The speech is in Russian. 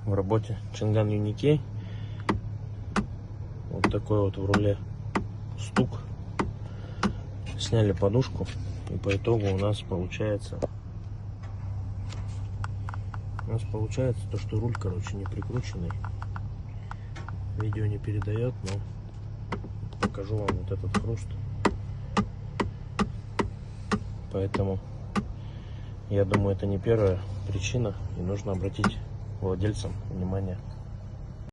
в работе Чинган Юникей. Вот такой вот в руле стук. Сняли подушку, и по итогу у нас получается то, что руль, короче, не прикрученный. Видео не передает, но покажу вам вот этот хруст. Поэтому я думаю, это не первая причина, и нужно обратить владельцам внимание.